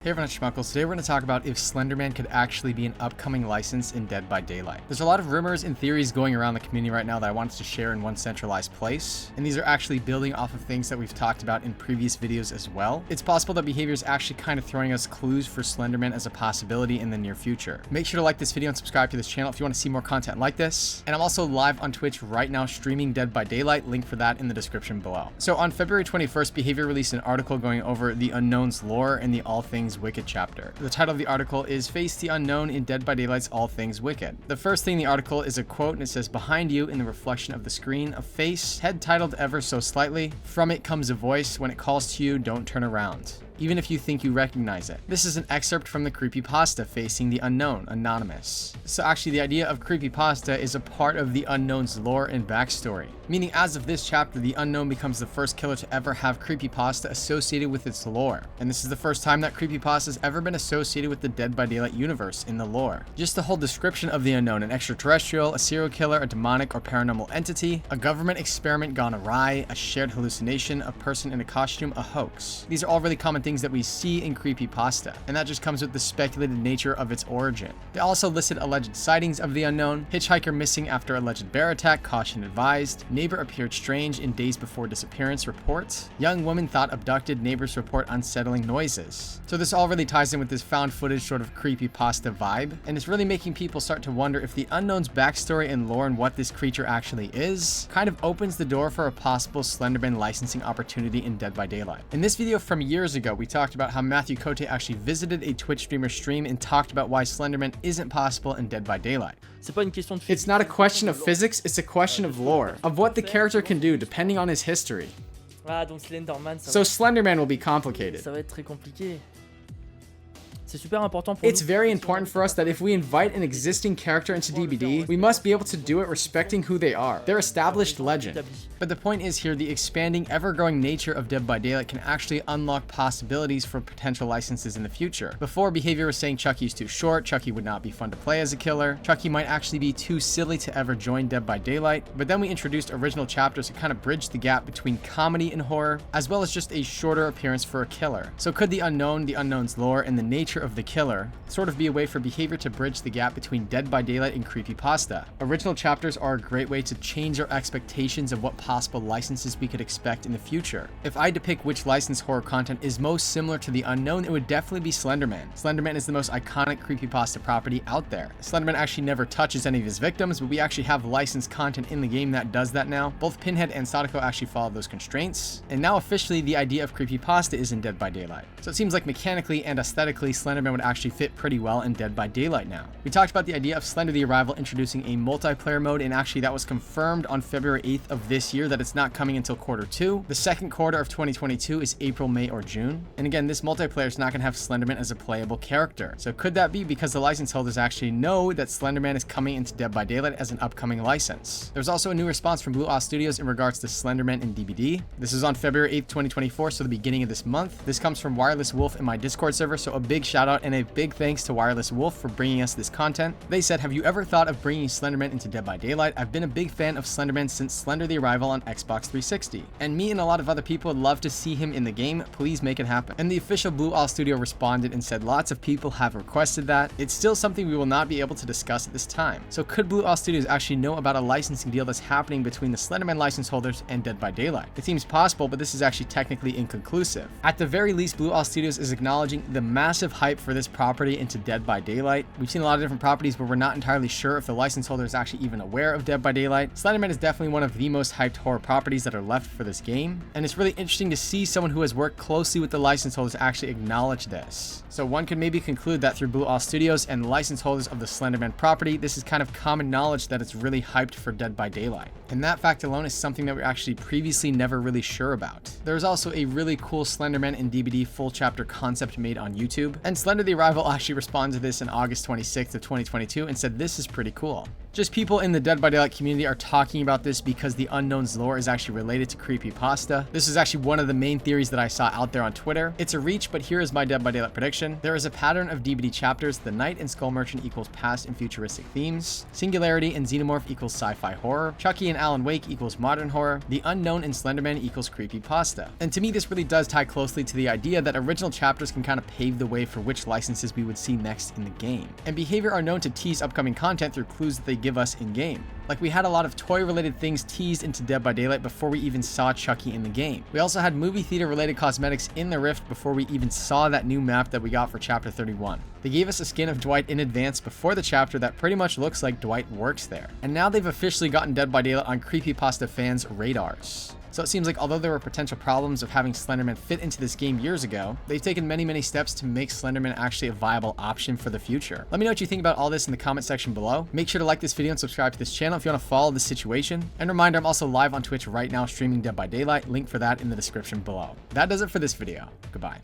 Hey everyone, it's Schmuckles. Today we're going to talk about if Slender Man could actually be an upcoming license in Dead by Daylight. There's a lot of rumors and theories going around the community right now that I wanted to share in one centralized place, and these are actually building off of things that we've talked about in previous videos as well. It's possible that behavior is actually kind of throwing us clues for Slender Man as a possibility in the near future. Make sure to like this video and subscribe to this channel if you want to see more content like this. And I'm also live on Twitch right now streaming Dead by Daylight, link for that in the description below. So on February 21st, Behavior released an article going over the Unknown's lore and the All Things Wicked chapter. The title of the article is Face the Unknown in Dead by Daylight's All Things Wicked. The first thing in the article is a quote, and it says, "Behind you in the reflection of the screen, a face, head titled ever so slightly. From it comes a voice. When it calls to you, don't turn around, even if you think you recognize it." This is an excerpt from the Creepypasta Facing the Unknown, Anonymous. So actually the idea of Creepypasta is a part of the Unknown's lore and backstory, meaning as of this chapter, the Unknown becomes the first killer to ever have Creepypasta associated with its lore. And this is the first time that Creepypasta has ever been associated with the Dead by Daylight universe in the lore. Just the whole description of the Unknown: an extraterrestrial, a serial killer, a demonic or paranormal entity, a government experiment gone awry, a shared hallucination, a person in a costume, a hoax. These are all really common things that we see in Creepypasta, and that just comes with the speculated nature of its origin. They also listed alleged sightings of the Unknown: hitchhiker missing after alleged bear attack, caution advised, neighbor appeared strange in days before disappearance report, young woman thought abducted, neighbors report unsettling noises. So this all really ties in with this found footage sort of Creepypasta vibe, and it's really making people start to wonder if the Unknown's backstory and lore and what this creature actually is kind of opens the door for a possible Slender Man licensing opportunity in Dead by Daylight. In this video from years ago, we talked about how Matthew Cote actually visited a Twitch streamer's stream and talked about why Slender Man isn't possible in Dead by Daylight. It's not a question of physics, it's a question of lore, of what the character can do depending on his history. So Slender Man will be complicated. It's very important for us that if we invite an existing character into DBD, we must be able to do it respecting who they are, their established legend. But the point is here, the expanding, ever-growing nature of Dead by Daylight can actually unlock possibilities for potential licenses in the future. Before, Behavior was saying Chucky's too short, Chucky would not be fun to play as a killer, Chucky might actually be too silly to ever join Dead by Daylight, but then we introduced original chapters to kind of bridge the gap between comedy and horror, as well as just a shorter appearance for a killer. So could the Unknown, the Unknown's lore, and the nature of the killer sort of be a way for Behavior to bridge the gap between Dead by Daylight and Creepypasta? Original chapters are a great way to change our expectations of what possible licenses we could expect in the future. If I had to pick which licensed horror content is most similar to the Unknown, it would definitely be Slender Man. Slender Man is the most iconic Creepypasta property out there. Slender Man actually never touches any of his victims, but we actually have licensed content in the game that does that now. Both Pinhead and Sadako actually follow those constraints, and now officially the idea of Creepypasta is in Dead by Daylight. So it seems like mechanically and aesthetically, Slender Man would actually fit pretty well in Dead by Daylight now. We talked about the idea of Slender the Arrival introducing a multiplayer mode, and actually that was confirmed on February 8th of this year that it's not coming until Q2. The second quarter of 2022 is April, May, or June. And again, this multiplayer is not going to have Slender Man as a playable character. So could that be because the license holders actually know that Slender Man is coming into Dead by Daylight as an upcoming license? There's also a new response from Blue Owl Studios in regards to Slender Man in DBD. This is on February 8th, 2024, so the beginning of this month. This comes from Wireless Wolf in my Discord server, so a big shout out and a big thanks to Wireless Wolf for bringing us this content. They said, "Have you ever thought of bringing Slender Man into Dead by Daylight? I've been a big fan of Slender Man since Slender the Arrival on Xbox 360. And me and a lot of other people would love to see him in the game. Please make it happen." And the official Blue Owl Studio responded and said, "Lots of people have requested that. It's still something we will not be able to discuss at this time." So could Blue Owl Studios actually know about a licensing deal that's happening between the Slender Man license holders and Dead by Daylight? It seems possible, but this is actually technically inconclusive. At the very least, Blue Owl Studios is acknowledging the massive hype for this property into Dead by Daylight. We've seen a lot of different properties, but we're not entirely sure if the license holder is actually even aware of Dead by Daylight. Slender Man is definitely one of the most hyped horror properties that are left for this game, and it's really interesting to see someone who has worked closely with the license holders actually acknowledge this. So one could maybe conclude that through Blue Owl Studios and license holders of the Slender Man property, this is kind of common knowledge that it's really hyped for Dead by Daylight. And that fact alone is something that we're actually previously never really sure about. There's also a really cool Slender Man in DBD full chapter concept made on YouTube, and Slender the Arrival actually responded to this in August 26th of 2022 and said this is pretty cool. Just people in the Dead by Daylight community are talking about this because the Unknown's lore is actually related to Creepypasta. This is actually one of the main theories that I saw out there on Twitter. It's a reach, but here is my Dead by Daylight prediction. There is a pattern of DBD chapters. The Knight and Skull Merchant equals past and futuristic themes. Singularity and Xenomorph equals sci-fi horror. Chucky and Alan Wake equals modern horror. The Unknown and Slender Man equals Creepypasta. And to me, this really does tie closely to the idea that original chapters can kind of pave the way for which licenses we would see next in the game. And behavior are known to tease upcoming content through clues that they give us in game. Like, we had a lot of toy-related things teased into Dead by Daylight before we even saw Chucky in the game. We also had movie theater-related cosmetics in the Rift before we even saw that new map that we got for Chapter 31. They gave us a skin of Dwight in advance before the chapter that pretty much looks like Dwight works there. And now they've officially gotten Dead by Daylight on Creepypasta fans' radars. So it seems like although there were potential problems of having Slender Man fit into this game years ago, they've taken many steps to make Slender Man actually a viable option for the future. Let me know what you think about all this in the comment section below. Make sure to like this video and subscribe to this channel if you want to follow this situation. And reminder, I'm also live on Twitch right now streaming Dead by Daylight. Link for that in the description below. That does it for this video. Goodbye.